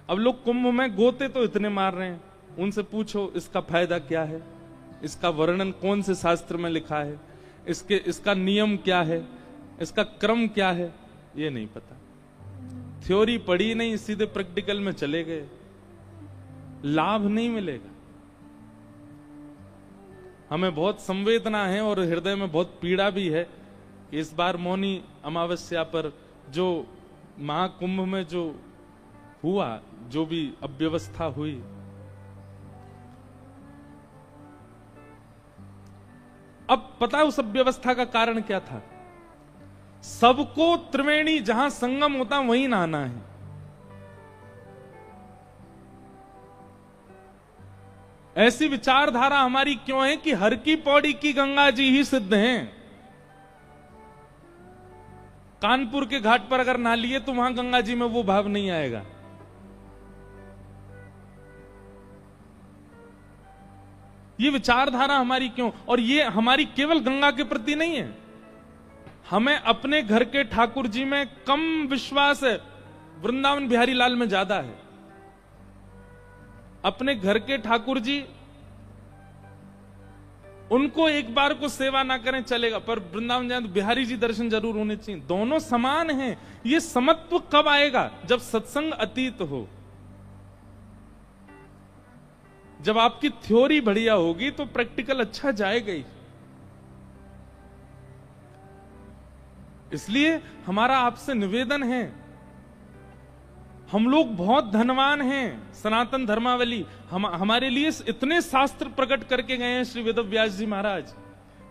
अब लोग कुंभ में गोते तो इतने मार रहे हैं, उनसे पूछो इसका फायदा क्या है, इसका वर्णन कौन से शास्त्र में लिखा है, इसका नियम क्या है, इसका क्रम क्या है, ये नहीं पता। थ्योरी पढ़ी नहीं, सीधे प्रैक्टिकल में चले गए, लाभ नहीं मिलेगा। हमें बहुत संवेदना है और हृदय में बहुत पीड़ा भी है कि इस बार मौनी अमावस्या पर जो महाकुंभ में जो हुआ, जो भी अव्यवस्था हुई, अब पता है उस अव्यवस्था का कारण क्या था? सबको त्रिवेणी जहां संगम होता वहीं नहाना है। ऐसी विचारधारा हमारी क्यों है कि हर की पौड़ी की गंगा जी ही सिद्ध हैं। कानपुर के घाट पर अगर नहा लिए तो वहां गंगा जी में वो भाव नहीं आएगा। ये विचारधारा हमारी क्यों? और ये हमारी केवल गंगा के प्रति नहीं है, हमें अपने घर के ठाकुर जी में कम विश्वास है, वृंदावन बिहारी लाल में ज्यादा है। अपने घर के ठाकुर जी, उनको एक बार को सेवा ना करें चलेगा, पर वृंदावन जाए तो बिहारी जी दर्शन जरूर होने चाहिए। दोनों समान हैं। ये समत्व कब आएगा? जब सत्संग अतीत हो, जब आपकी थ्योरी बढ़िया होगी तो प्रैक्टिकल अच्छा जाएगा ही। इसलिए हमारा आपसे निवेदन है, हम लोग बहुत धनवान हैं। सनातन धर्मावली हमारे लिए इतने शास्त्र प्रकट करके गए हैं श्री वेदव्यास जी महाराज।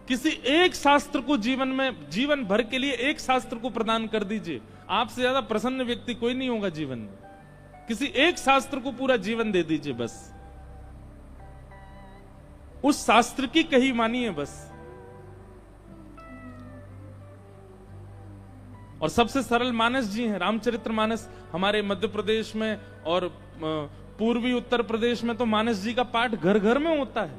किसी एक शास्त्र को जीवन भर के लिए एक शास्त्र को प्रदान कर दीजिए, आपसे ज्यादा प्रसन्न व्यक्ति कोई नहीं होगा जीवन में। किसी एक शास्त्र को पूरा जीवन दे दीजिए, बस उस शास्त्र की कही मानिए बस। और सबसे सरल मानस जी हैं, रामचरित्र मानस। हमारे मध्य प्रदेश में और पूर्वी उत्तर प्रदेश में तो मानस जी का पाठ घर घर में होता है।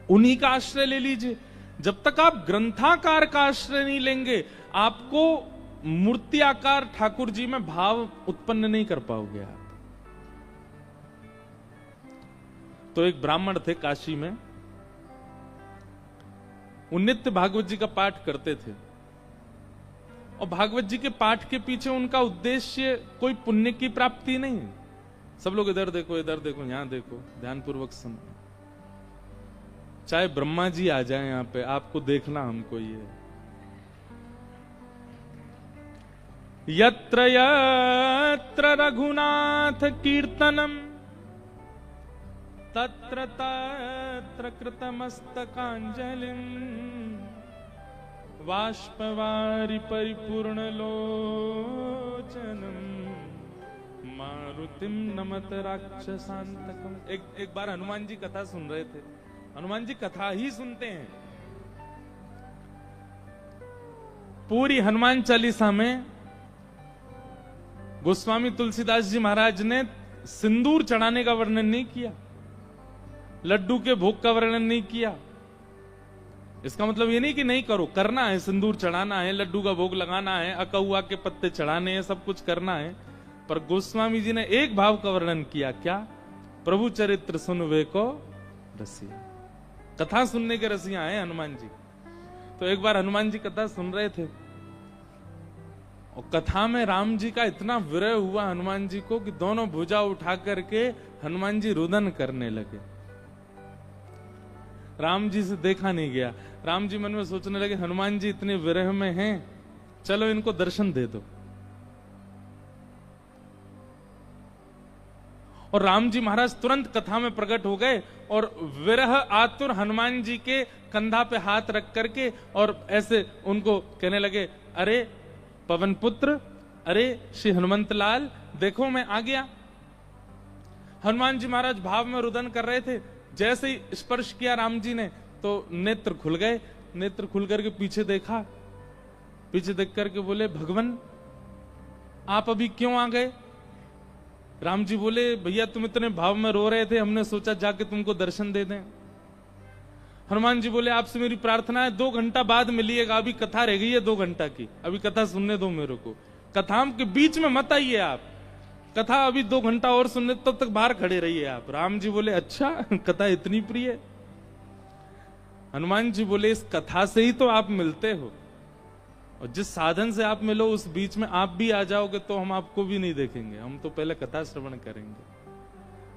उन्हीं का आश्रय ले लीजिए। जब तक आप ग्रंथाकार का आश्रय नहीं लेंगे, आपको मूर्ति आकार ठाकुर जी में भाव उत्पन्न नहीं कर पाओगे आप। तो एक ब्राह्मण थे काशी में, वो नित्य भागवत जी का पाठ करते थे। और भागवत जी के पाठ के पीछे उनका उद्देश्य कोई पुण्य की प्राप्ति नहीं। सब लोग इधर देखो, इधर देखो, यहां देखो, ध्यानपूर्वक सुनो। चाहे ब्रह्मा जी आ जाए यहां पे, आपको देखना हमको ये। यत्र यत्र रघुनाथ कीर्तनम तत्र तत्र कृतमस्तकांजलिम बाष्पवारि परिपूर्ण लोचनम मारुतिम नमत राक्षसांतकम। एक बार हनुमान जी कथा सुन रहे थे। हनुमान जी कथा ही सुनते हैं। पूरी हनुमान चालीसा में गोस्वामी तुलसीदास जी महाराज ने सिंदूर चढ़ाने का वर्णन नहीं किया, लड्डू के भोग का वर्णन नहीं किया। इसका मतलब ये नहीं कि नहीं करो, करना है, सिंदूर चढ़ाना है, लड्डू का भोग लगाना है, अकहुआ के पत्ते चढ़ाने हैं, सब कुछ करना है। पर गोस्वामी जी ने एक भाव का वर्णन किया, क्या? प्रभु चरित्र सुनवे को रसिया। कथा सुनने के रसिया हैं हनुमान जी। तो एक बार हनुमान जी कथा सुन रहे थे और कथा में राम जी का इतना विरह हुआ हनुमान जी को कि दोनों भुजा उठा करके हनुमान जी रुदन करने लगे। राम जी से देखा नहीं गया। राम जी मन में सोचने लगे, हनुमान जी इतने विरह में हैं, चलो इनको दर्शन दे दो। और राम जी महाराज तुरंत कथा में प्रकट हो गए और विरह आतुर हनुमान जी के कंधा पे हाथ रख करके और ऐसे उनको कहने लगे, अरे पवन पुत्र, अरे श्री हनुमंत लाल, देखो मैं आ गया। हनुमान जी महाराज भाव में रुदन कर रहे थे। जैसे ही स्पर्श किया राम जी ने तो नेत्र खुल गए। नेत्र खुल करके पीछे देखा, पीछे देख करके बोले, भगवान आप अभी क्यों आ गए? राम जी बोले, भैया तुम इतने भाव में रो रहे थे, हमने सोचा जाके तुमको दर्शन दे दें। हनुमान जी बोले, आपसे मेरी प्रार्थना है 2 घंटा बाद मिलिएगा, अभी कथा रह गई है 2 घंटा की, अभी कथा सुनने दो मेरे को, कथा के बीच में मत आइए आप। कथा अभी 2 घंटा और सुनने, तब तक बाहर खड़े रहिए आप। राम जी बोले अच्छा कथा इतनी प्रिय। हनुमान जी बोले इस कथा से ही तो आप मिलते हो, और जिस साधन से आप मिलो उस बीच में आप भी आ जाओगे तो हम आपको भी नहीं देखेंगे, हम तो पहले कथा श्रवण करेंगे।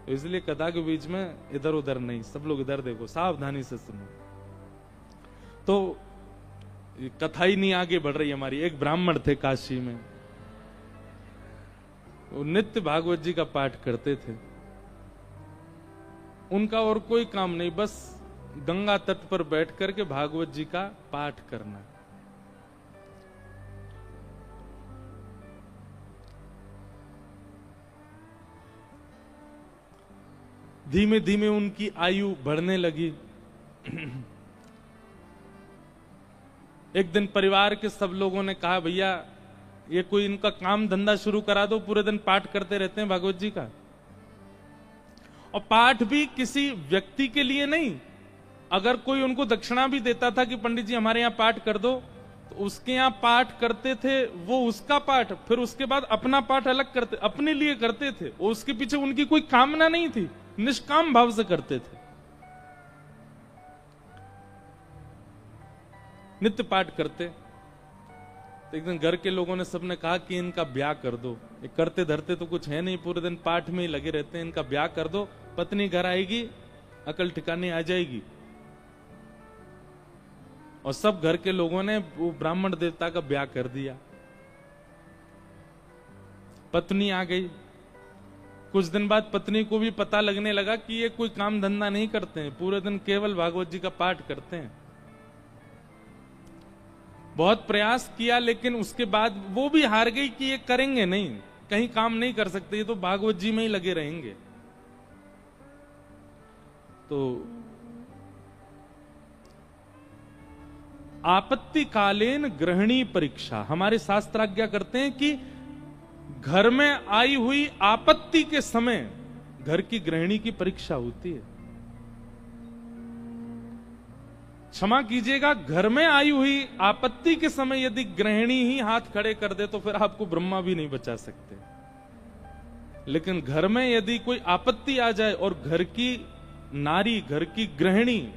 तो इसलिए कथा के बीच में इधर उधर नहीं, सब लोग इधर देखो, सावधानी से सुनो। तो कथा ही नहीं आगे बढ़ रही हमारी। एक ब्राह्मण थे काशी में, वो नित्य भागवत जी का पाठ करते थे। उनका और कोई काम नहीं, बस गंगा तट पर बैठ करके भागवत जी का पाठ करना। धीमे धीमे उनकी आयु बढ़ने लगी। एक दिन परिवार के सब लोगों ने कहा भैया ये कोई इनका काम धंधा शुरू करा दो, पूरे दिन पाठ करते रहते हैं भागवत जी का। और पाठ भी किसी व्यक्ति के लिए नहीं, अगर कोई उनको दक्षिणा भी देता था कि पंडित जी हमारे यहां पाठ कर दो, तो उसके यहां पाठ करते थे, वो उसका पाठ, फिर उसके बाद अपना पाठ अलग करते, अपने लिए करते थे। उसके पीछे उनकी कोई कामना नहीं थी, निष्काम भाव से करते थे। नित्य पाठ करते। तो एक दिन घर के लोगों ने सबने कहा कि इनका ब्याह कर दो, ये करते धरते तो कुछ है नहीं, पूरे दिन पाठ में ही लगे रहते हैं, इनका ब्याह कर दो, पत्नी घर आएगी, अकल ठिकाने आ जाएगी। और सब घर के लोगों ने वो ब्राह्मण देवता का ब्याह कर दिया। पत्नी आ गई। कुछ दिन बाद पत्नी को भी पता लगने लगा कि ये कोई काम धंधा नहीं करते हैं, पूरे दिन केवल भागवत जी का पाठ करते हैं। बहुत प्रयास किया, लेकिन उसके बाद वो भी हार गई कि ये करेंगे नहीं, कहीं काम नहीं कर सकते, ये तो भागवत जी में ही लगे रहेंगे। तो आपत्तिकालीन गृहिणी परीक्षा, हमारे शास्त्र आज्ञा करते हैं कि घर में आई हुई आपत्ति के समय घर की गृहिणी की परीक्षा होती है। क्षमा कीजिएगा, घर में आई हुई आपत्ति के समय यदि गृहिणी ही हाथ खड़े कर दे तो फिर आपको ब्रह्मा भी नहीं बचा सकते। लेकिन घर में यदि कोई आपत्ति आ जाए और घर की नारी, घर की गृहिणी,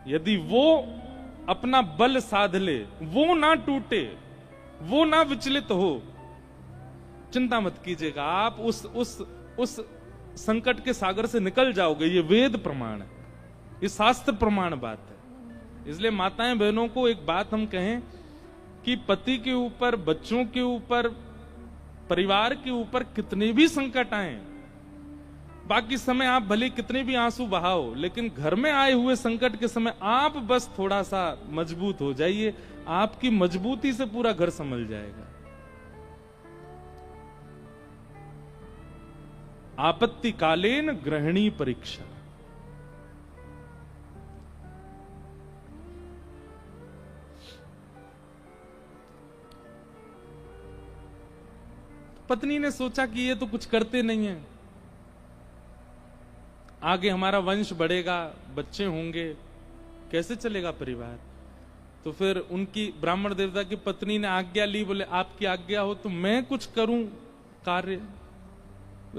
यदि वो अपना बल साध ले, वो ना टूटे, वो ना विचलित हो, चिंता मत कीजिएगा, आप उस संकट के सागर से निकल जाओगे। ये वेद प्रमाण है, ये शास्त्र प्रमाण बात है। इसलिए माताएं बहनों को एक बात हम कहें कि पति के ऊपर, बच्चों के ऊपर, परिवार के ऊपर कितने भी संकट आए, बाकी समय आप भले कितने भी आंसू बहाओ, लेकिन घर में आए हुए संकट के समय आप बस थोड़ा सा मजबूत हो जाइए, आपकी मजबूती से पूरा घर संभल जाएगा। आपत्तिकालीन गृहिणी परीक्षा। पत्नी ने सोचा कि ये तो कुछ करते नहीं है, आगे हमारा वंश बढ़ेगा, बच्चे होंगे, कैसे चलेगा परिवार। तो फिर उनकी ब्राह्मण देवता की पत्नी ने आज्ञा ली, बोले आपकी आज्ञा हो तो मैं कुछ करूं कार्य।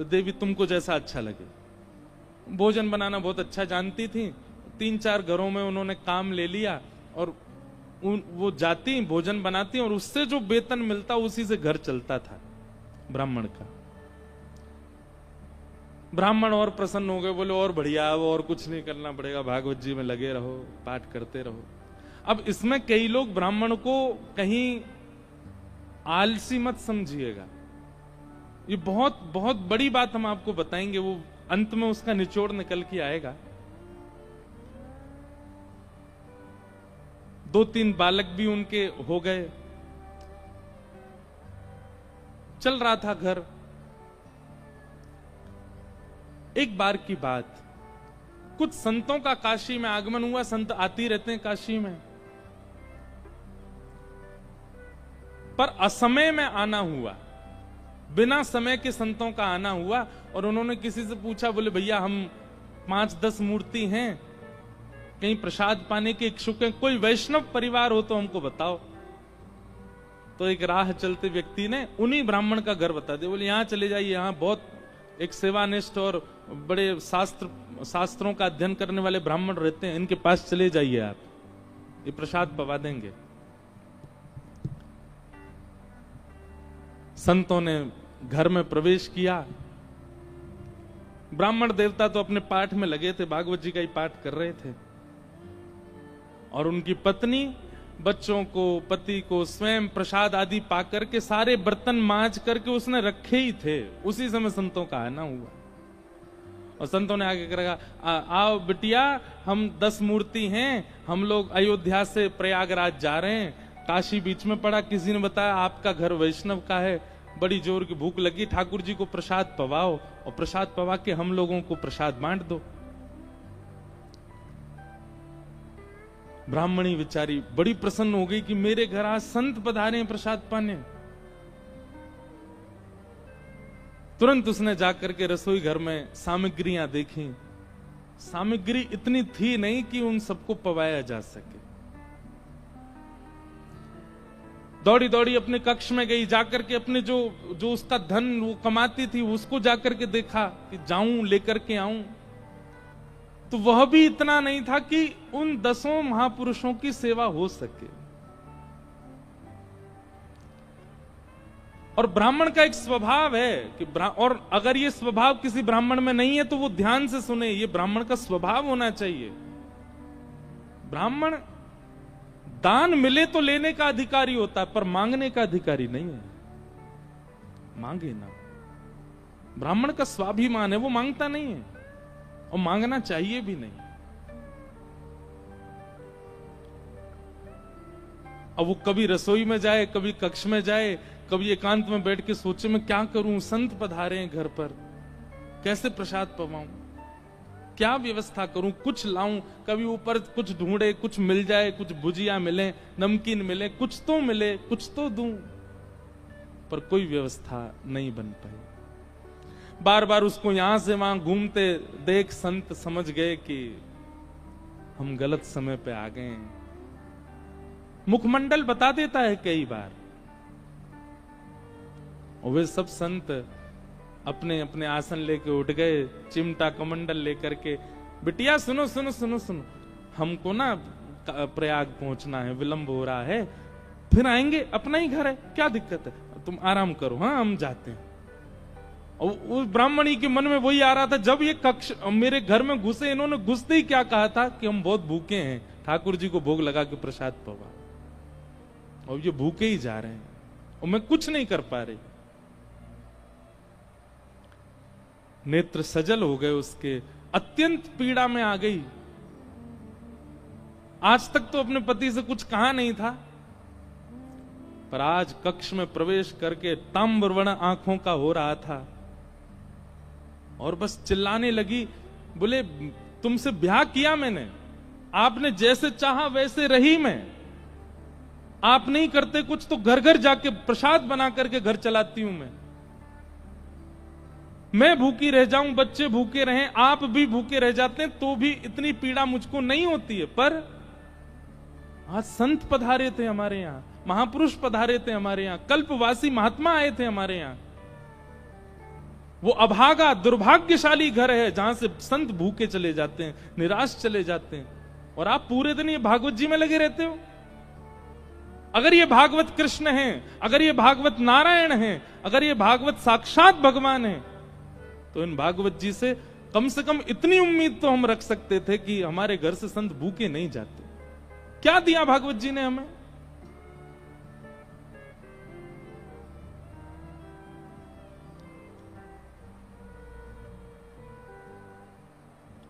देवी तुमको जैसा अच्छा लगे। भोजन बनाना बहुत अच्छा जानती थी, 3-4 घरों में उन्होंने काम ले लिया और वो जाती भोजन बनाती और उससे जो वेतन मिलता उसी से घर चलता था ब्राह्मण का। ब्राह्मण और प्रसन्न हो गए, बोले और बढ़िया, वो और कुछ नहीं करना पड़ेगा, भागवत जी में लगे रहो, पाठ करते रहो। अब इसमें कई लोग ब्राह्मण को कहीं आलसी मत समझिएगा, ये बहुत बहुत बड़ी बात हम आपको बताएंगे, वो अंत में उसका निचोड़ निकल के आएगा। 2-3 बालक भी उनके हो गए, चल रहा था घर। एक बार की बात, कुछ संतों का काशी में आगमन हुआ, संत आती रहते हैं काशी में, पर असमय में आना हुआ, बिना समय के संतों का आना हुआ। और उन्होंने किसी से पूछा, बोले भैया हम 5-10 मूर्ति हैं, कहीं प्रसाद पाने के इच्छुक हैं, कोई वैष्णव परिवार हो तो हमको बताओ। तो एक राह चलते व्यक्ति ने उन्हीं ब्राह्मण का घर बता दिया। बोले यहाँ चले जाइए, यहाँ बहुत एक सेवानिष्ठ और बड़े शास्त्रों का अध्ययन करने वाले ब्राह्मण रहते हैं, इनके पास चले जाइए, आप ये प्रसाद पवा देंगे। संतों ने घर में प्रवेश किया। ब्राह्मण देवता तो अपने पाठ में लगे थे, भागवत जी का ही पाठ कर रहे थे, और उनकी पत्नी बच्चों को, पति को स्वयं प्रसाद आदि पा करके सारे बर्तन मांज करके उसने रखे ही थे। उसी समय संतों का आना हुआ और संतों ने आगे कहा, आओ बिटिया, हम 10 मूर्ति हैं, हम लोग अयोध्या से प्रयागराज जा रहे हैं, काशी बीच में पड़ा, किसी ने बताया आपका घर वैष्णव का है, बड़ी जोर की भूख लगी, ठाकुर जी को प्रसाद पवाओ और प्रसाद पवा के हम लोगों को प्रसाद बांट दो। ब्राह्मणी बेचारी बड़ी प्रसन्न हो गई कि मेरे घर आज संत पधारे हैं प्रसाद पाने। तुरंत उसने जाकर के रसोई घर में सामग्रियां देखी। सामग्री इतनी थी नहीं कि उन सबको पवाया जा सके। दौड़ी दौड़ी अपने कक्ष में गई, जाकर के अपने जो उसका धन वो कमाती थी उसको जाकर के देखा कि जाऊं लेकर के आऊं, तो वह भी इतना नहीं था कि उन 10 महापुरुषों की सेवा हो सके। और ब्राह्मण का एक स्वभाव है कि और अगर ये स्वभाव किसी ब्राह्मण में नहीं है तो वो ध्यान से सुने, ये ब्राह्मण का स्वभाव होना चाहिए। ब्राह्मण दान मिले तो लेने का अधिकारी होता है, पर मांगने का अधिकारी नहीं है। मांगे ना, ब्राह्मण का स्वाभिमान है, वो मांगता नहीं है और मांगना चाहिए भी नहीं। अब वो कभी रसोई में जाए, कभी कक्ष में जाए, कभी एकांत में बैठ के सोचे मैं क्या करूं, संत पधारे हैं घर पर, कैसे प्रसाद पवाऊं, क्या व्यवस्था करूं, कुछ लाऊं, कभी ऊपर कुछ ढूंढे, कुछ मिल जाए, कुछ भुजिया मिले, नमकीन मिले, कुछ तो मिले, कुछ तो दूं, पर कोई व्यवस्था नहीं बन पाई। बार बार उसको यहां से वहां घूमते देख संत समझ गए कि हम गलत समय पे आ गए। मुखमंडल बता देता है कई बार, और वे सब संत अपने अपने आसन लेके उठ गए, चिमटा कमंडल लेकर के, बिटिया सुनो सुनो सुनो सुनो, हमको ना प्रयाग पहुंचना है, विलंब हो रहा है, फिर आएंगे, अपना ही घर है, क्या दिक्कत है, तुम आराम करो, हाँ हम जाते हैं। और उस ब्राह्मणी के मन में वही आ रहा था, जब ये कक्ष मेरे घर में घुसे, इन्होंने घुसते ही क्या कहा था कि हम बहुत भूखे हैं, ठाकुर जी को भोग लगा के प्रसाद पवा, और ये भूखे ही जा रहे हैं और मैं कुछ नहीं कर पा रही। नेत्र सजल हो गए उसके, अत्यंत पीड़ा में आ गई। आज तक तो अपने पति से कुछ कहा नहीं था, पर आज कक्ष में प्रवेश करके ताम्रवर्ण आंखों का हो रहा था और बस चिल्लाने लगी, बोले तुमसे ब्याह किया मैंने, आपने जैसे चाहा वैसे रही मैं, आप नहीं करते कुछ तो घर घर जाके प्रसाद बना करके घर चलाती हूं मैं भूखी रह जाऊं, बच्चे भूखे रहें, आप भी भूखे रह जाते हैं, तो भी इतनी पीड़ा मुझको नहीं होती है। पर आज संत पधारे थे हमारे यहां, महापुरुष पधारे थे हमारे यहां, कल्पवासी महात्मा आए थे हमारे यहां। वो अभागा दुर्भाग्यशाली घर है जहां से संत भूखे चले जाते हैं, निराश चले जाते हैं, और आप पूरे दिन ये भागवत जी में लगे रहते हो। अगर ये भागवत कृष्ण हैं, अगर ये भागवत नारायण हैं, अगर ये भागवत साक्षात भगवान हैं, तो इन भागवत जी से कम इतनी उम्मीद तो हम रख सकते थे कि हमारे घर से संत भूखे नहीं जाते। क्या दिया भागवत जी ने हमें?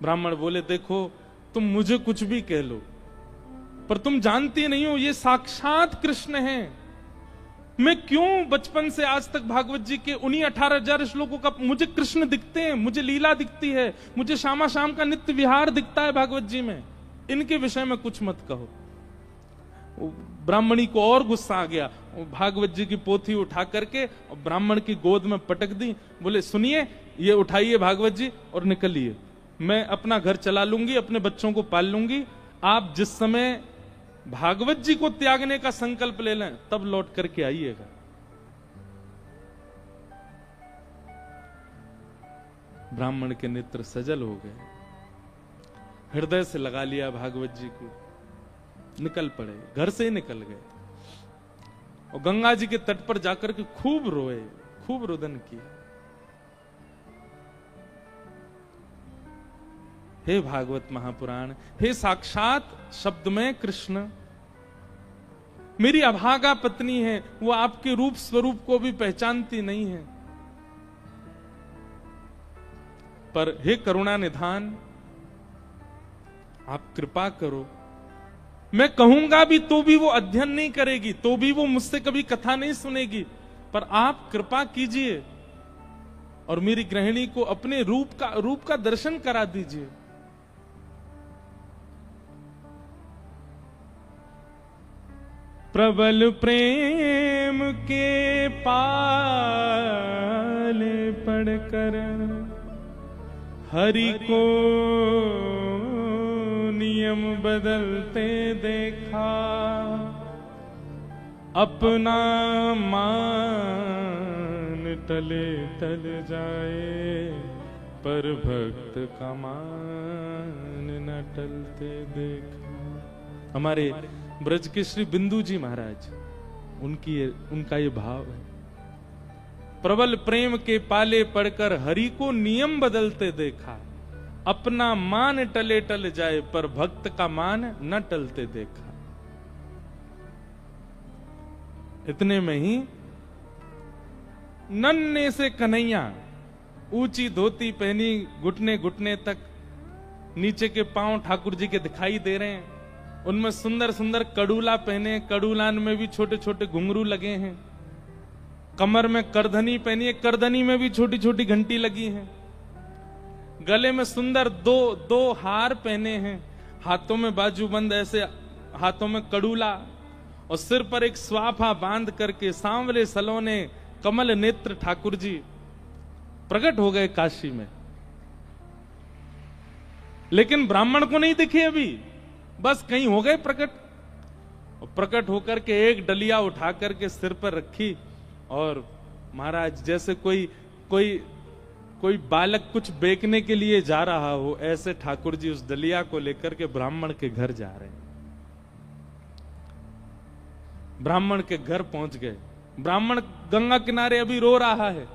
ब्राह्मण बोले, देखो तुम मुझे कुछ भी कह लो, पर तुम जानती नहीं हो ये साक्षात कृष्ण हैं। मैं क्यों बचपन से आज तक भागवत जी के उन्हीं 18,000 श्लोकों का मुझे कृष्ण दिखते हैं, मुझे लीला दिखती है, मुझे शामा शाम का नित्य विहार दिखता है भागवत जी में, इनके विषय में कुछ मत कहो। ब्राह्मणी को और गुस्सा आ गया, भागवत जी की पोथी उठा करके ब्राह्मण की गोद में पटक दी। बोले, सुनिए, ये उठाइए भागवत जी और निकलिए, मैं अपना घर चला लूंगी, अपने बच्चों को पाल लूंगी, आप जिस समय भागवत जी को त्यागने का संकल्प ले लें, तब लौट करके आइएगा। ब्राह्मण के नेत्र सजल हो गए, हृदय से लगा लिया भागवत जी को, निकल पड़े, घर से ही निकल गए और गंगा जी के तट पर जाकर के खूब रोए, खूब रुदन किया। हे भागवत महापुराण, हे साक्षात शब्द में कृष्ण, मेरी अभागा पत्नी है, वो आपके रूप स्वरूप को भी पहचानती नहीं है, पर हे करुणा निधान, आप कृपा करो। मैं कहूंगा भी तो भी वो अध्ययन नहीं करेगी, तो भी वो मुझसे कभी कथा नहीं सुनेगी, पर आप कृपा कीजिए और मेरी गृहिणी को अपने रूप का दर्शन करा दीजिए। प्रबल प्रेम के पाले पड़कर हरि को नियम बदलते देखा, अपना मान टले टल जाए, पर भक्त का मान न टलते देखा। हमारे ब्रज के श्री बिंदु जी महाराज, उनका ये भाव है, प्रबल प्रेम के पाले पड़कर हरि को नियम बदलते देखा, अपना मान टले टल जाए, पर भक्त का मान न टलते देखा। इतने में ही नन्हे से कन्हैया, ऊंची धोती पहनी, घुटने घुटने तक, नीचे के पांव ठाकुर जी के दिखाई दे रहे हैं, उनमें सुंदर सुंदर कड़ूला पहने, कड़ूलान में भी छोटे छोटे घुंघरू लगे हैं, कमर में करधनी पहनी है, करधनी में भी छोटी छोटी घंटी लगी है, गले में सुंदर दो हार पहने हैं, हाथों में बाजूबंद, ऐसे हाथों में कड़ूला, और सिर पर एक स्वाफा बांध करके सांवले सलोने कमल नेत्र ठाकुर जी प्रकट हो गए काशी में। लेकिन ब्राह्मण को नहीं दिखे अभी, बस कहीं हो गए प्रकट, और प्रकट होकर के एक डलिया उठा करके सिर पर रखी, और महाराज जैसे कोई बालक कुछ बेचने के लिए जा रहा हो, ऐसे ठाकुर जी उस डलिया को लेकर के ब्राह्मण के घर जा रहे हैं। ब्राह्मण के घर पहुंच गए, ब्राह्मण गंगा किनारे अभी रो रहा है,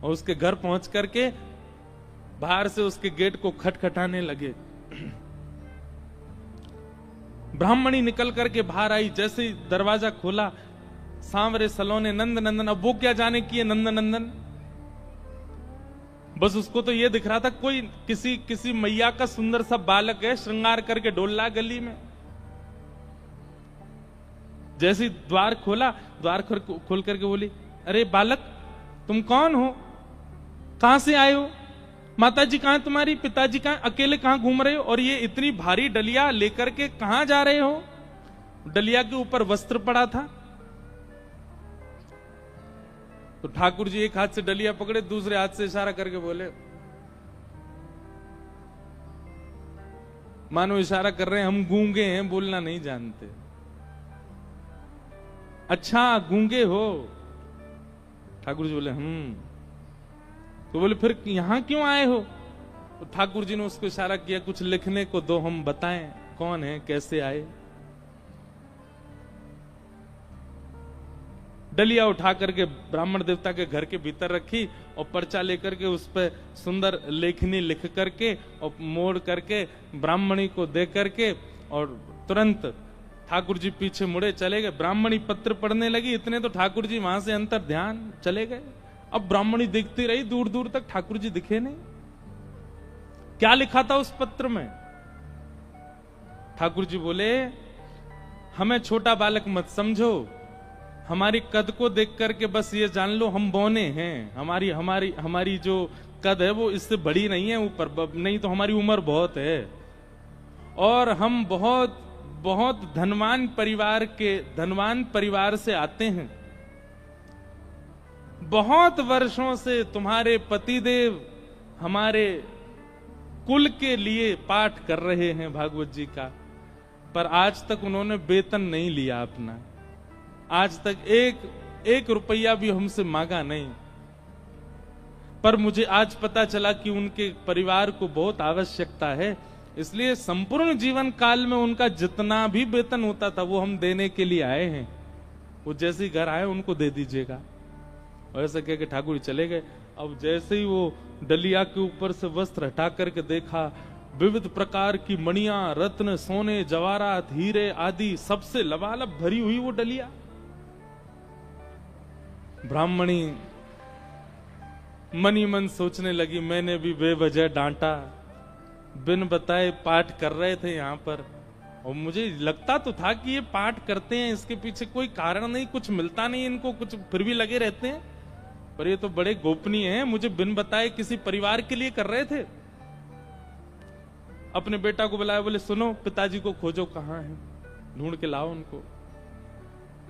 और उसके घर पहुंच करके बाहर से उसके गेट को खटखटाने लगे। ब्राह्मणी निकल करके बाहर आई, जैसे ही दरवाजा खोला, सांवरे सलोने नंद नंदन, अब वो क्या जाने की है नंद नंदन, बस उसको तो ये दिख रहा था कोई किसी मैया का सुंदर सा बालक है, श्रृंगार करके डोल रहा गली में। जैसे ही द्वार खोला, द्वार खोल करके बोली, अरे बालक तुम कौन हो, कहां से आए हो, माताजी कहां तुम्हारी, पिताजी कहां, अकेले कहां घूम रहे हो, और ये इतनी भारी डलिया लेकर के कहां जा रहे हो। डलिया के ऊपर वस्त्र पड़ा था, तो ठाकुर जी एक हाथ से डलिया पकड़े, दूसरे हाथ से इशारा करके बोले, मानो इशारा कर रहे हैं हम गूंगे हैं, बोलना नहीं जानते। अच्छा गूंगे हो, ठाकुर जी बोले तो बोले फिर यहां क्यों आए हो। तो ठाकुर जी ने उसको इशारा किया, कुछ लिखने को दो, हम बताएं कौन है, कैसे आए। डलिया उठा करके ब्राह्मण देवता के घर के भीतर रखी, और पर्चा लेकर के उस पर सुंदर लेखनी लिख करके और मोड़ करके ब्राह्मणी को दे करके, और तुरंत ठाकुर जी पीछे मुड़े चले गए। ब्राह्मणी पत्र पढ़ने लगी, इतने तो ठाकुर जी वहां से अंतर ध्यान चले गए। अब ब्राह्मणी देखती रही, दूर दूर तक ठाकुर जी दिखे नहीं। क्या लिखा था उस पत्र में? ठाकुर जी बोले, हमें छोटा बालक मत समझो, हमारी कद को देख करके बस ये जान लो हम बौने हैं। हमारी जो कद है वो इससे बड़ी नहीं है, ऊपर नहीं तो हमारी उम्र बहुत है, और हम बहुत बहुत धनवान परिवार से आते हैं। बहुत वर्षों से तुम्हारे पतिदेव हमारे कुल के लिए पाठ कर रहे हैं भागवत जी का। पर आज तक उन्होंने वेतन नहीं लिया अपना, आज तक एक रुपया भी हमसे मांगा नहीं। पर मुझे आज पता चला कि उनके परिवार को बहुत आवश्यकता है, इसलिए संपूर्ण जीवन काल में उनका जितना भी वेतन होता था वो हम देने के लिए आए हैं। वो जैसे ही घर आए उनको दे दीजिएगा। और ऐसा कह के ठाकुर जी चले गए। अब जैसे ही वो डलिया के ऊपर से वस्त्र हटा करके देखा, विविध प्रकार की मणियां, रत्न, सोने, जवाहरात, हीरे आदि सबसे लबालब भरी हुई वो डलिया। ब्राह्मणी मनी मन सोचने लगी, मैंने भी बेवजह डांटा, बिन बताए पाठ कर रहे थे यहाँ पर, और मुझे लगता तो था कि ये पाठ करते हैं, इसके पीछे कोई कारण नहीं, कुछ मिलता नहीं इनको, कुछ फिर भी लगे रहते हैं, पर ये तो बड़े गोपनीय हैं, मुझे बिन बताए किसी परिवार के लिए कर रहे थे। अपने बेटा को बुलाया, बोले सुनो पिताजी को खोजो, कहाँ है, ढूंढ के लाओ उनको।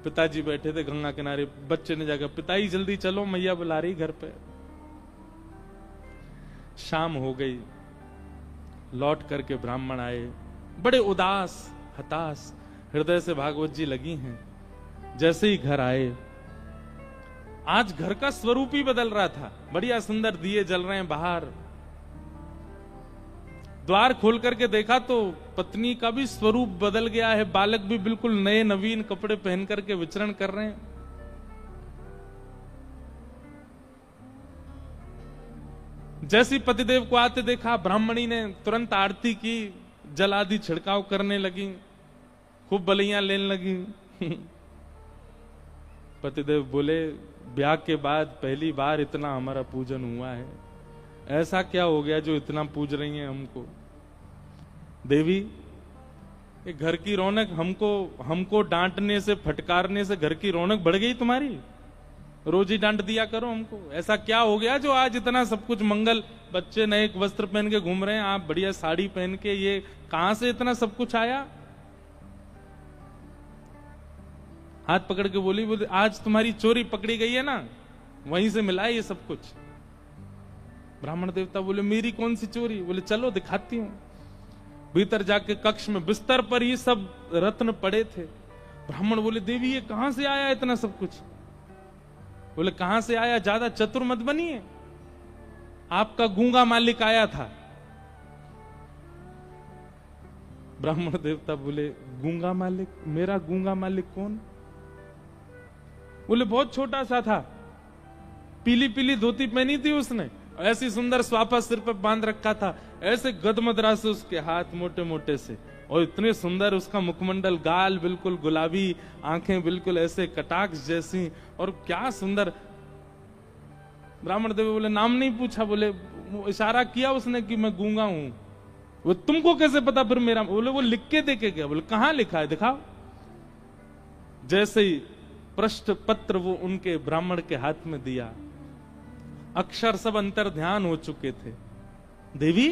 पिताजी बैठे थे गंगा किनारे, बच्चे ने जाकर पिताजी जल्दी चलो मैया बुला रही घर पे। शाम हो गई, लौट करके ब्राह्मण आए, बड़े उदास हताश हृदय से भागवत जी लगी हैं। जैसे ही घर आए, आज घर का स्वरूप ही बदल रहा था, बढ़िया सुंदर दिए जल रहे हैं बाहर। द्वार खोल करके देखा तो पत्नी का भी स्वरूप बदल गया है, बालक भी बिल्कुल नए नवीन कपड़े पहन करके विचरण कर रहे हैं। जैसी पतिदेव को आते देखा, ब्राह्मणी ने तुरंत आरती की, जल आदि छिड़काव करने लगी, खूब बलियां लेने लगी। पतिदेव बोले, ब्याह के बाद पहली बार इतना हमारा पूजन हुआ है, ऐसा क्या हो गया जो इतना पूज रही हैं हमको? देवी, ये घर की रौनक हमको डांटने से, फटकारने से घर की रौनक बढ़ गई तुम्हारी? रोज ही डांट दिया करो हमको। ऐसा क्या हो गया जो आज इतना सब कुछ मंगल, बच्चे नए वस्त्र पहन के घूम रहे हैं, आप बढ़िया साड़ी पहन के, ये कहां से इतना सब कुछ आया? हाथ पकड़ के बोली, आज तुम्हारी चोरी पकड़ी गई है ना, वहीं से मिला है ये सब कुछ। ब्राह्मण देवता बोले, मेरी कौन सी चोरी? बोले चलो दिखाती हूं। भीतर जाके कक्ष में बिस्तर पर ही सब रत्न पड़े थे। ब्राह्मण बोले, देवी ये कहां से आया इतना सब कुछ? बोले कहां से आया, ज्यादा चतुर मत बनिए, आपका गूंगा मालिक आया था। ब्राह्मण देवता बोले, गूंगा मालिक? मेरा गूंगा मालिक कौन? बोले बहुत छोटा सा था, पीली पीली धोती पहनी थी उसने, ऐसी सुंदर स्वापा सिर पर बांध रखा था, ऐसे गदमदरा से उसके हाथ मोटे मोटे से, और इतने सुंदर उसका मुखमंडल, गाल बिल्कुल गुलाबी, आंखें बिल्कुल ऐसे कटाक्ष जैसी, और क्या सुंदर। ब्राह्मण देव बोले, नाम नहीं पूछा? बोले इशारा किया उसने कि मैं गूंगा हूं। वो तुमको कैसे पता फिर मेरा? बोले वो लिख के देके गया। बोले कहां लिखा है, दिखाओ। जैसे ही पृष्ठ पत्र वो उनके ब्राह्मण के हाथ में दिया, अक्षर सब अंतर ध्यान हो चुके थे। देवी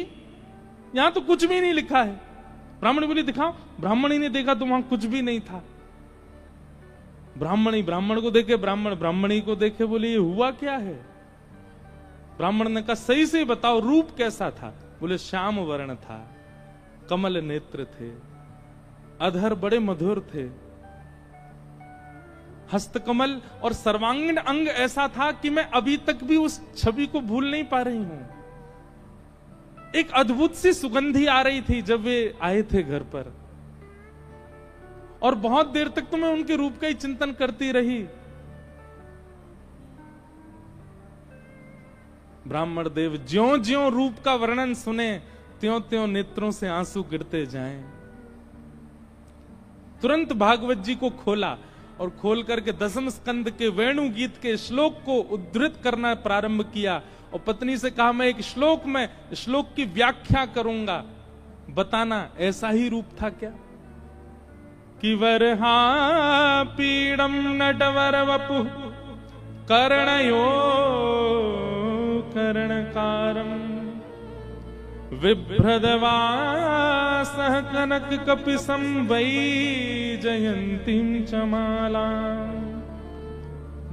यहां तो कुछ भी नहीं लिखा है। ब्राह्मण बोली दिखाओ। ब्राह्मणी ने देखा तो वहां कुछ भी नहीं था। ब्राह्मणी ब्राह्मण को देखे, ब्राह्मण ब्राह्मणी को देखे, बोले ये हुआ क्या है? ब्राह्मण ने कहा सही से बताओ, रूप कैसा था? बोले श्याम वर्ण था, कमल नेत्र थे, अधर बड़े मधुर थे, हस्तकमल और सर्वांगीण अंग ऐसा था कि मैं अभी तक भी उस छवि को भूल नहीं पा रही हूं। एक अद्भुत सी सुगंधी आ रही थी जब वे आए थे घर पर, और बहुत देर तक तो मैं उनके रूप का ही चिंतन करती रही। ब्राह्मण देव ज्यों ज्यों रूप का वर्णन सुने, त्यों त्यों नेत्रों से आंसू गिरते जाएं। तुरंत भागवत जी को खोला और खोल करके दसम स्कंद के वेणु गीत के श्लोक को उद्धृत करना प्रारंभ किया, और पत्नी से कहा मैं एक श्लोक में श्लोक की व्याख्या करूंगा, बताना ऐसा ही रूप था क्या? कि वरहा पीड़म नटवर वपु कर्णयो कर्णकारम विभ्रदवासः कनक कपिसं वै जयन्तीं चमाला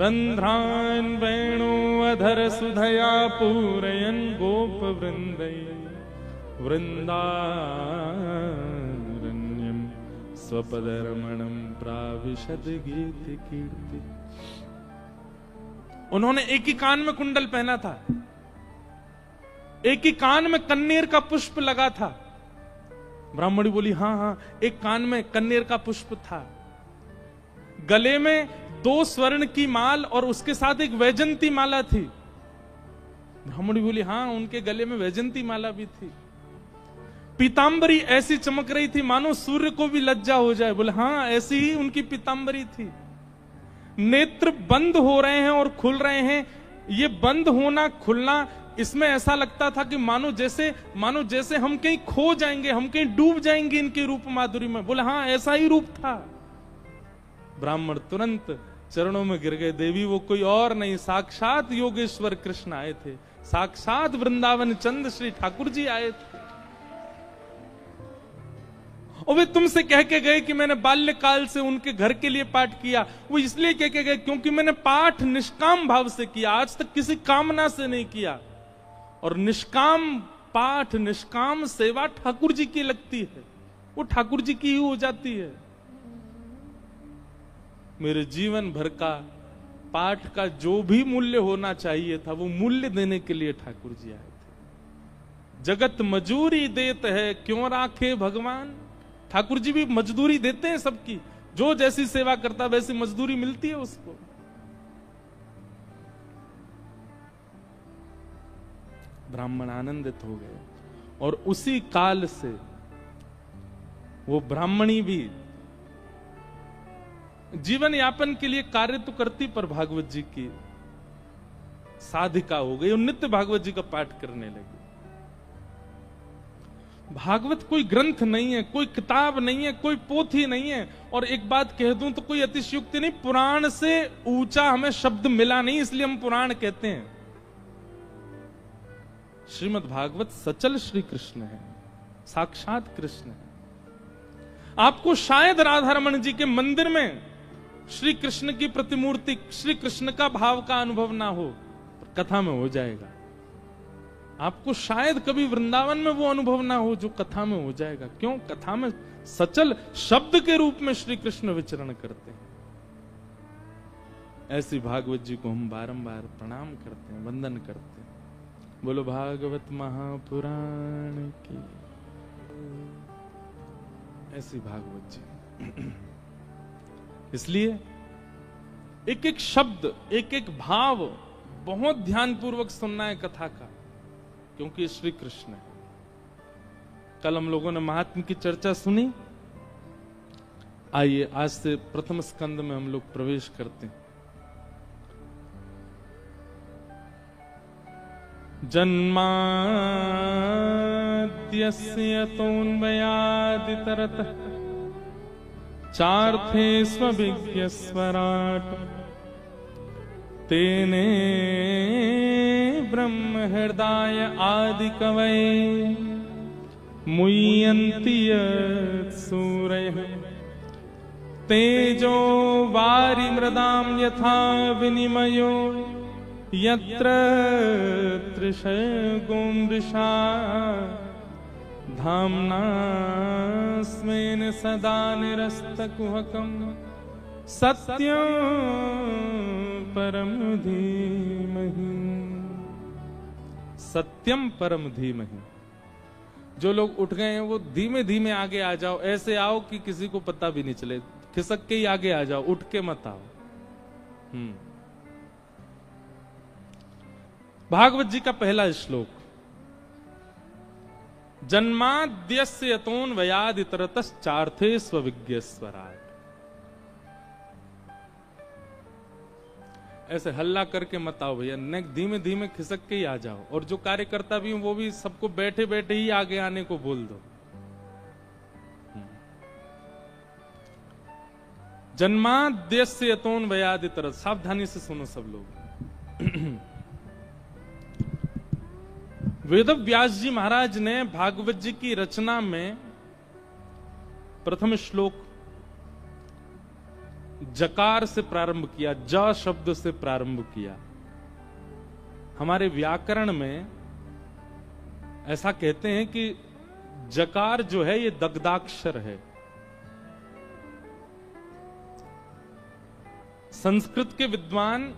रंध्रान् वेणुअधर सुधया पूरयन् गोप वृंदै वृंदारण्यं स्वपदरमणम प्राविशद गीत कीर्ति। उन्होंने एक ही कान में कुंडल पहना था, एक ही कान में कन्नेर का पुष्प लगा था। ब्राह्मणी बोली हाँ हाँ, एक कान में कन्नेर का पुष्प था, गले में 2 स्वर्ण की माल और उसके साथ एक वैजंती माला थी। ब्राह्मणी बोली हाँ, उनके गले में वैजंती माला भी थी। पीतांबरी ऐसी चमक रही थी मानो सूर्य को भी लज्जा हो जाए। बोले हाँ, ऐसी ही उनकी पीतांबरी थी। नेत्र बंद हो रहे हैं और खुल रहे हैं। ये बंद होना खुलना, इसमें ऐसा लगता था कि मानो जैसे हम कहीं खो जाएंगे, हम कहीं डूब जाएंगे इनके रूप माधुरी में। बोले हाँ, ऐसा ही रूप था। ब्राह्मण तुरंत चरणों में गिर गए। देवी वो कोई और नहीं, साक्षात योगेश्वर कृष्ण आए थे, साक्षात वृंदावन चंद श्री ठाकुर जी आए थे। और वे तुमसे कह के गए कि मैंने बाल्यकाल से उनके घर के लिए पाठ किया। वो इसलिए कह के गए क्योंकि मैंने पाठ निष्काम भाव से किया, आज तक किसी कामना से नहीं किया। और निष्काम पाठ, निष्काम सेवा ठाकुर जी की लगती है, वो ठाकुर जी की ही हो जाती है। मेरे जीवन भर का पाठ का जो भी मूल्य होना चाहिए था, वो मूल्य देने के लिए ठाकुर जी आए थे। जगत मजूरी देत है, क्यों राखे भगवान। ठाकुर जी भी मजदूरी देते हैं सबकी, जो जैसी सेवा करता वैसी मजदूरी मिलती है उसको। ब्राह्मण आनंदित हो गए और उसी काल से वो ब्राह्मणी भी जीवन यापन के लिए कार्य तो करती, पर भागवत जी की साधिका हो गई और नित्य भागवत जी का पाठ करने लगी। भागवत कोई ग्रंथ नहीं है, कोई किताब नहीं है, कोई पोथी नहीं है। और एक बात कह दूं तो कोई अतिशयोक्ति नहीं, पुराण से ऊंचा हमें शब्द मिला नहीं, इसलिए हम पुराण कहते हैं। श्रीमद् भागवत सचल श्री कृष्ण है, साक्षात कृष्ण है। आपको शायद राधा रमण जी के मंदिर में श्री कृष्ण की प्रतिमूर्ति, श्री कृष्ण का भाव का अनुभव ना हो, पर कथा में हो जाएगा। आपको शायद कभी वृंदावन में वो अनुभव ना हो जो कथा में हो जाएगा। क्यों? कथा में सचल शब्द के रूप में श्री कृष्ण विचरण करते हैं। ऐसी भागवत जी को हम बारंबार प्रणाम करते हैं, वंदन करते हैं। बोलो भागवत महापुराण की। ऐसी भागवत जी। इसलिए एक एक शब्द, एक एक भाव बहुत ध्यानपूर्वक सुनना है कथा का, क्योंकि श्री कृष्ण है। कल हम लोगों ने महात्म की चर्चा सुनी। आइए आज से प्रथम स्कंद में हम लोग प्रवेश करते हैं। जन्माद्यस्य तोन्मयादितरतः चार्थे स्वविज्ञस्वराट् तेने ब्रह्म हृदय आदि कवये मुह्यन्ति सूरयः तेजो वारि मृदां यथा विनिमयो यत्र त्रिशर्गो मृषा धाम्ना स्वेन सदा निरस्तकुहकम् सत्यं परम धीमहि। सत्यम परम धीमहि। जो लोग उठ गए हैं वो धीमे धीमे आगे आ जाओ, ऐसे आओ कि किसी को पता भी नहीं चले, खिसक के ही आगे आ जाओ, उठ के मत आओ। भागवत जी का पहला श्लोक, जन्माद्यस्य यतोऽन्वयादितरतश्चार्थे स्वविज्ञस्वराट्। ऐसे हल्ला करके मत आओ भैया, नेक धीमे धीमे खिसक के ही आ जाओ। और जो कार्यकर्ता भी वो भी सबको बैठे बैठे ही आगे आने को बोल दो। जन्माद्यस्य यतोऽन्वयादितरत, सावधानी से सुनो सब लोग। वेद व्यास जी महाराज ने भागवत जी की रचना में प्रथम श्लोक जकार से प्रारंभ किया, ज शब्द से प्रारंभ किया। हमारे व्याकरण में ऐसा कहते हैं कि जकार जो है ये दग्धाक्षर है। संस्कृत के विद्वान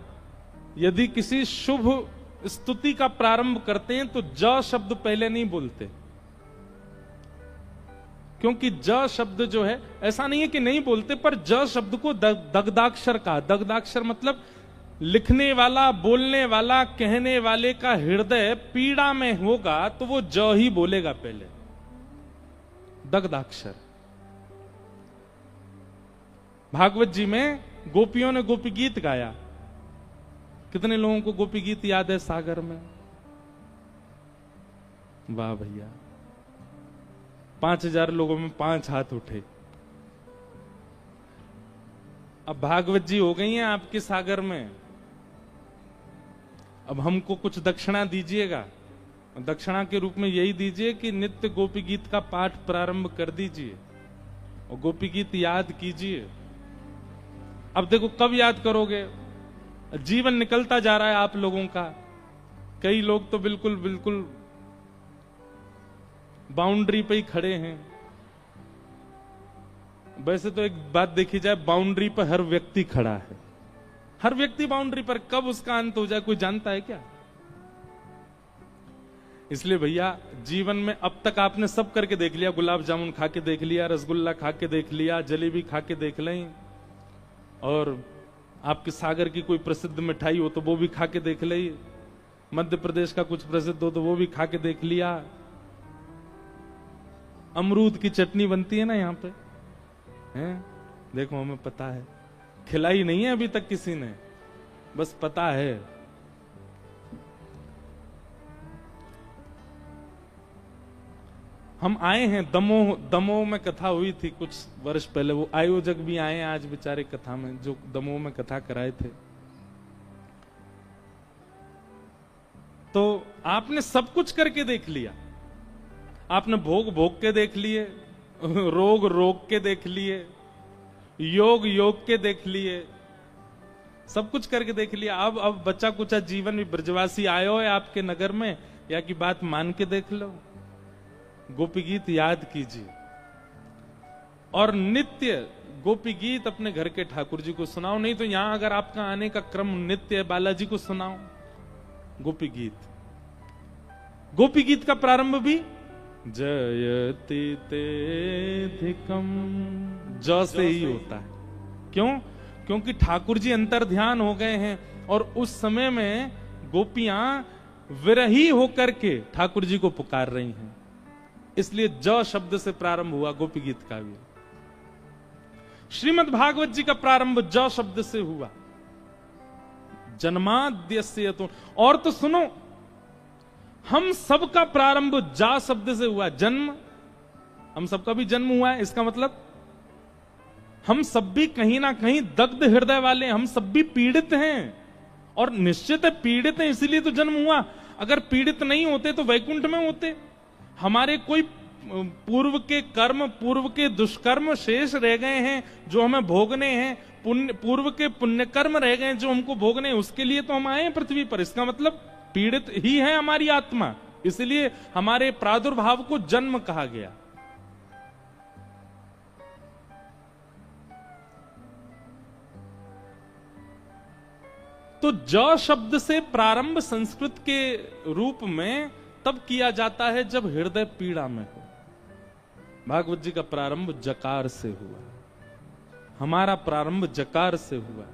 यदि किसी शुभ स्तुति का प्रारंभ करते हैं तो ज शब्द पहले नहीं बोलते, क्योंकि ज शब्द जो है, ऐसा नहीं है कि नहीं बोलते, पर ज शब्द को दग्धाक्षर कहा। दग्धाक्षर मतलब लिखने वाला, बोलने वाला, कहने वाले का हृदय पीड़ा में होगा तो वो ज ही बोलेगा पहले, दग्धाक्षर। भागवत जी में गोपियों ने गोपी गीत गाया। कितने लोगों को गोपी गीत याद है सागर में? वाह भैया, 5000 लोगों में 5 हाथ उठे। अब भागवत जी हो गई हैं आपके सागर में, अब हमको कुछ दक्षिणा दीजिएगा। दक्षिणा के रूप में यही दीजिए कि नित्य गोपी गीत का पाठ प्रारंभ कर दीजिए और गोपी गीत याद कीजिए। अब देखो कब याद करोगे, जीवन निकलता जा रहा है आप लोगों का। कई लोग तो बिल्कुल बिल्कुल बाउंड्री पे ही खड़े हैं। वैसे तो एक बात देखी जाए, बाउंड्री पर हर व्यक्ति खड़ा है, हर व्यक्ति बाउंड्री पर। कब उसका अंत हो जाए कोई जानता है क्या? इसलिए भैया जीवन में अब तक आपने सब करके देख लिया। गुलाब जामुन खा के देख लिया, रसगुल्ला खा के देख लिया, जलेबी खा के देख लें, और आपके सागर की कोई प्रसिद्ध मिठाई हो तो वो भी खा के देख ले, मध्य प्रदेश का कुछ प्रसिद्ध हो तो वो भी खा के देख लिया। अमरूद की चटनी बनती है ना यहाँ पे, हैं? देखो हमें पता है, खिलाई नहीं है अभी तक किसी ने, बस पता है। हम आए हैं दमोह, दमोह में कथा हुई थी कुछ वर्ष पहले, वो आयोजक भी आए हैं आज बेचारे कथा में, जो दमोह में कथा कराए थे। तो आपने सब कुछ करके देख लिया, आपने भोग भोग के देख लिए, रोग रोग के देख लिए, योग योग के देख लिए, सब कुछ करके देख लिया। अब बच्चा कुछ जीवन में ब्रजवासी आयो है आपके नगर में, या की बात मान के देख लो, गोपी गीत याद कीजिए और नित्य गोपी गीत अपने घर के ठाकुर जी को सुनाओ। नहीं तो यहां अगर आपका आने का क्रम नित्य है, बालाजी को सुनाओ गोपी गीत। गोपी गीत का प्रारंभ भी जयति तेधिकम ज से ही होता है। क्यों? क्योंकि ठाकुर जी अंतर ध्यान हो गए हैं और उस समय में गोपियां विरही होकर के ठाकुर जी को पुकार रही हैं, इसलिए ज शब्द से प्रारंभ हुआ गोपी गीत का भी। श्रीमद् भागवत जी का प्रारंभ ज शब्द से हुआ, जन्माद्यस्य तो। और तो सुनो, हम सबका प्रारंभ जा शब्द से हुआ। जन्म, हम सबका भी जन्म हुआ है, इसका मतलब हम सब भी कहीं ना कहीं दग्ध हृदय वाले, हम सब भी पीड़ित हैं, और निश्चित है पीड़ित हैं इसीलिए तो जन्म हुआ। अगर पीड़ित नहीं होते तो वैकुंठ में होते। हमारे कोई पूर्व के कर्म, पूर्व के दुष्कर्म शेष रह गए हैं जो हमें भोगने हैं, पूर्व के पुण्य कर्म रह गए हैं जो हमको भोगने हैं, उसके लिए तो हम आए हैं पृथ्वी पर। इसका मतलब पीड़ित ही है हमारी आत्मा, इसलिए हमारे प्रादुर्भाव को जन्म कहा गया। तो ज शब्द से प्रारंभ संस्कृत के रूप में तब किया जाता है जब हृदय पीड़ा में हो। भागवत जी का प्रारंभ जकार से हुआ, हमारा प्रारंभ जकार से हुआ,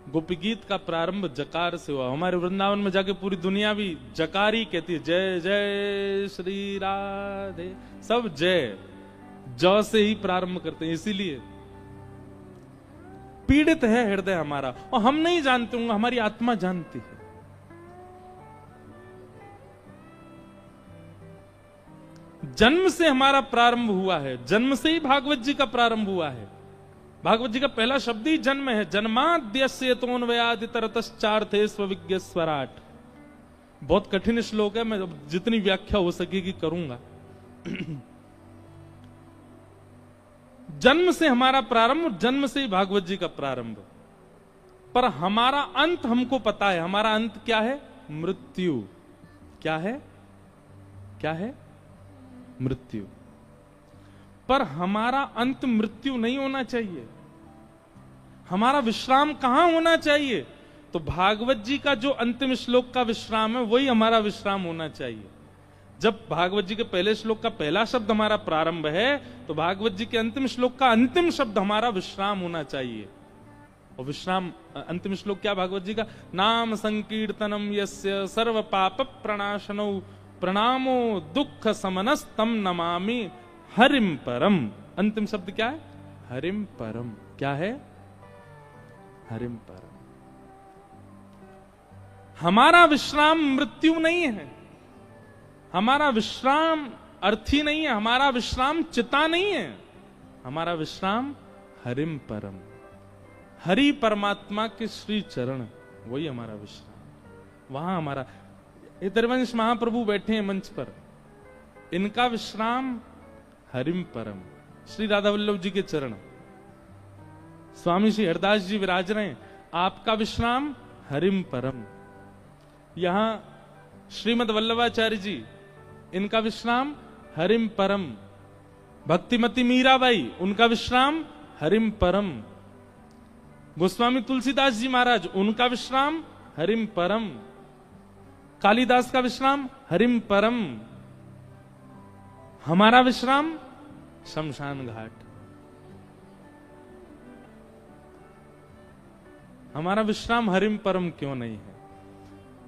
गोपी गीत का प्रारंभ जकार से हुआ। हमारे वृंदावन में जाके पूरी दुनिया भी जकार ही कहती है, जय जय श्री राधे, सब जय ज से ही प्रारंभ करते हैं। इसीलिए पीड़ित है हृदय हमारा, और हम नहीं जानते होंगे, हमारी आत्मा जानती है। जन्म से हमारा प्रारंभ हुआ है, जन्म से ही भागवत जी का प्रारंभ हुआ है। भागवत जी का पहला शब्द ही जन्म है। जन्माद्यस्य तोन्वयादितरतश्चार्थे स्वविज्ञ स्वराट। बहुत कठिन श्लोक है, मैं जितनी व्याख्या हो सकेगी करूंगा। जन्म से हमारा प्रारंभ, जन्म से ही भागवत जी का प्रारंभ, पर हमारा अंत हमको पता है। हमारा अंत क्या है? मृत्यु। क्या है? क्या है? मृत्यु। पर हमारा अंत मृत्यु नहीं होना चाहिए। हमारा विश्राम कहां होना चाहिए? तो भागवत जी का जो अंतिम श्लोक का विश्राम है वही हमारा विश्राम होना चाहिए। जब भागवत जी के पहले श्लोक का पहला शब्द हमारा प्रारंभ है, तो भागवत जी के अंतिम श्लोक का अंतिम शब्द हमारा विश्राम होना चाहिए। और विश्राम, अंतिम श्लोक क्या भागवत जी का? नाम संकीर्तनम यस्य सर्व पाप प्रणाशनो प्रणामो दुख समनस्तम नमामि हरिम परम। अंतिम शब्द क्या है? हरिम परम। क्या है? हरिम परम। हमारा विश्राम मृत्यु नहीं है, हमारा विश्राम अर्थी नहीं है, हमारा विश्राम चिता नहीं है, हमारा विश्राम हरिम परम, हरि परमात्मा के श्री चरण, वही हमारा विश्राम। वहां हमारा इतरवंश महाप्रभु बैठे हैं मंच पर, इनका विश्राम हरिम परम, श्री राधा वल्लभ जी के चरण। स्वामी श्री हरदास जी विराज रहे हैं, आपका विश्राम हरिम परम। यहां श्रीमद वल्लभाचार्य जी, इनका विश्राम हरिम परम। भक्तिमती मीराबाई, उनका विश्राम हरिम परम। गोस्वामी तुलसीदास जी महाराज, उनका विश्राम हरिम परम। कालिदास का विश्राम हरिम परम। हमारा विश्राम शमशान घाट। हमारा विश्राम हरिम परम क्यों नहीं है?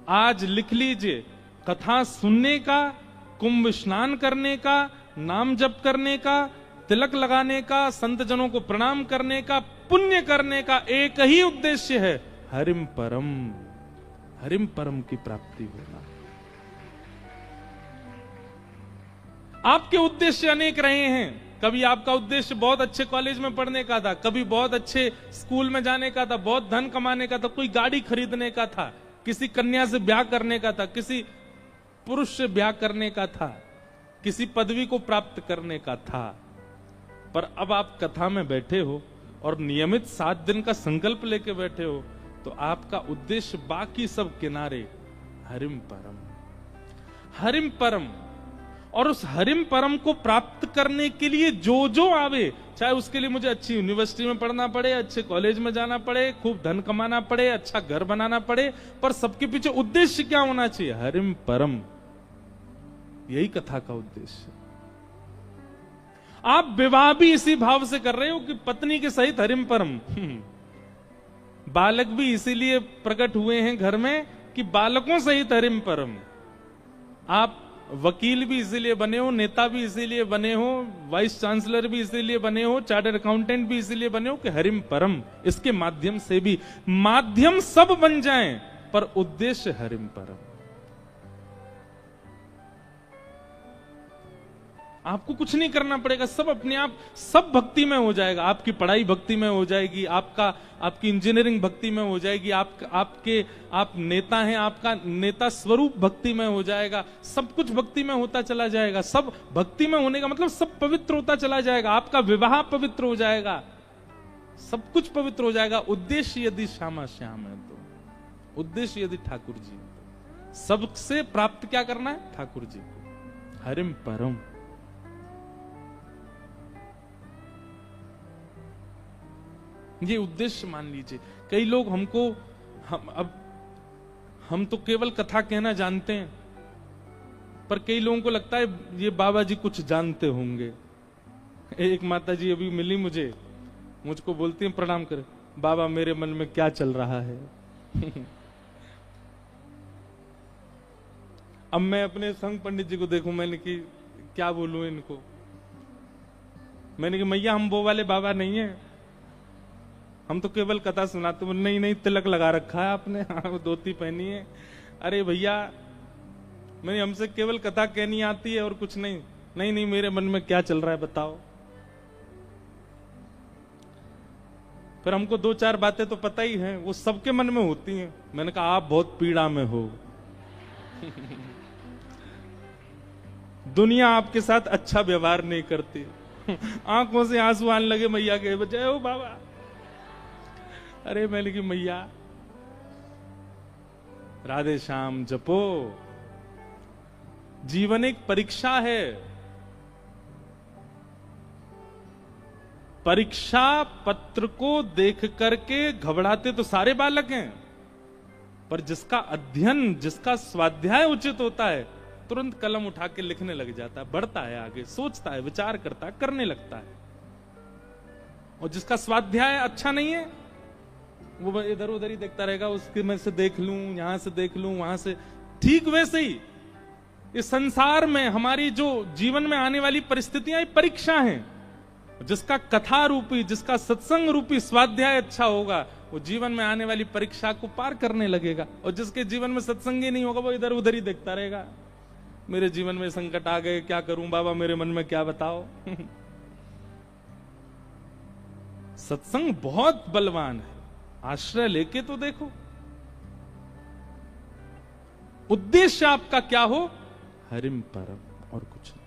आज लिख लीजिए, कथा सुनने का, कुंभ स्नान करने का, नाम जप करने का, तिलक लगाने का, संत जनों को प्रणाम करने का, पुण्य करने का एक ही उद्देश्य है, हरिम परम, हरिम परम की प्राप्ति होना। आपके उद्देश्य अनेक रहे हैं। कभी आपका उद्देश्य बहुत अच्छे कॉलेज में पढ़ने का था, कभी बहुत अच्छे स्कूल में जाने का था, बहुत धन कमाने का था, कोई गाड़ी खरीदने का था, किसी कन्या से ब्याह करने का था, किसी पुरुष से ब्याह करने का था, किसी पदवी को प्राप्त करने का था। पर अब आप कथा में बैठे हो और नियमित 7 दिन का संकल्प लेके बैठे हो, तो आपका उद्देश्य बाकी सब किनारे, हरिम परम, हरिम परम। और उस हरिम परम को प्राप्त करने के लिए जो जो आवे, चाहे उसके लिए मुझे अच्छी यूनिवर्सिटी में पढ़ना पड़े, अच्छे कॉलेज में जाना पड़े, खूब धन कमाना पड़े, अच्छा घर बनाना पड़े, पर सबके पीछे उद्देश्य क्या होना चाहिए? हरिम परम। यही कथा का उद्देश्य। आप विवाह भी इसी भाव से कर रहे हो कि पत्नी के सहित हरिम परम। बालक भी इसीलिए प्रकट हुए हैं घर में कि बालकों सहित हरिम परम। आप वकील भी इसीलिए बने हो, नेता भी इसीलिए बने हो, वाइस चांसलर भी इसीलिए बने हो, चार्टर्ड अकाउंटेंट भी इसीलिए बने हो कि हरिम परम, इसके माध्यम से भी, माध्यम सब बन जाएं पर उद्देश्य हरिम परम। आपको कुछ नहीं करना पड़ेगा, सब अपने आप, सब भक्ति में हो जाएगा। आपकी पढ़ाई भक्ति में हो जाएगी, आपकी इंजीनियरिंग भक्ति में हो जाएगी, आप नेता हैं, आपका नेता स्वरूप भक्ति में हो जाएगा, सब कुछ भक्ति में होता चला जाएगा। सब भक्ति में होने का मतलब सब पवित्र होता चला जाएगा। आपका विवाह पवित्र हो जाएगा, सब कुछ पवित्र हो जाएगा। उद्देश्य यदि श्यामा श्याम है तो, उद्देश्य यदि ठाकुर जी, सबसे प्राप्त क्या करना है? ठाकुर जी को, हरिम परम। ये उद्देश्य मान लीजिए। कई लोग हमको, हम तो केवल कथा कहना जानते हैं, पर कई लोगों को लगता है ये बाबा जी कुछ जानते होंगे। एक माता जी अभी मिली मुझको बोलती हैं प्रणाम करे, बाबा मेरे मन में क्या चल रहा है। अब मैं अपने संग पंडित जी को देखूं, मैंने कि क्या बोलूं इनको। मैंने कि मैया हम वो वाले बाबा नहीं है, हम तो केवल कथा सुनाते। नहीं नहीं, तिलक लगा रखा है आपने, हाँ धोती पहनी है। अरे भैया मैंने, हमसे केवल कथा कहनी आती है और कुछ नहीं। नहीं नहीं, मेरे मन में क्या चल रहा है बताओ। फिर हमको 2-4 बातें तो पता ही हैं, वो सबके मन में होती हैं। मैंने कहा आप बहुत पीड़ा में हो। दुनिया आपके साथ अच्छा व्यवहार नहीं करती। आंखों से आंसू आने लगे मैया के, जय हो बाबा। अरे मैंने कि मैया राधे श्याम जपो, जीवन एक परीक्षा है। परीक्षा पत्र को देख करके घबराते तो सारे बालक हैं, पर जिसका अध्ययन, जिसका स्वाध्याय उचित होता है, तुरंत कलम उठा के लिखने लग जाता है, बढ़ता है आगे, सोचता है, विचार करता है, करने लगता है। और जिसका स्वाध्याय अच्छा नहीं है, वो इधर उधर ही देखता रहेगा, उसके में से देख लूं, यहां से देख लूं, वहां से। ठीक वैसे ही इस संसार में हमारी जो जीवन में आने वाली परिस्थितियां ये परीक्षा हैं। जिसका कथा रूपी, जिसका सत्संग रूपी स्वाध्याय अच्छा होगा, वो जीवन में आने वाली परीक्षा को पार करने लगेगा। और जिसके जीवन में सत्संग ही नहीं होगा, वो इधर उधर ही देखता रहेगा, मेरे जीवन में संकट आ गए, क्या करूं बाबा, मेरे मन में क्या बताओ। सत्संग बहुत बलवान है, आश्रय लेके तो देखो। उद्देश्य आपका क्या हो, हरिम परम, और कुछ नहीं।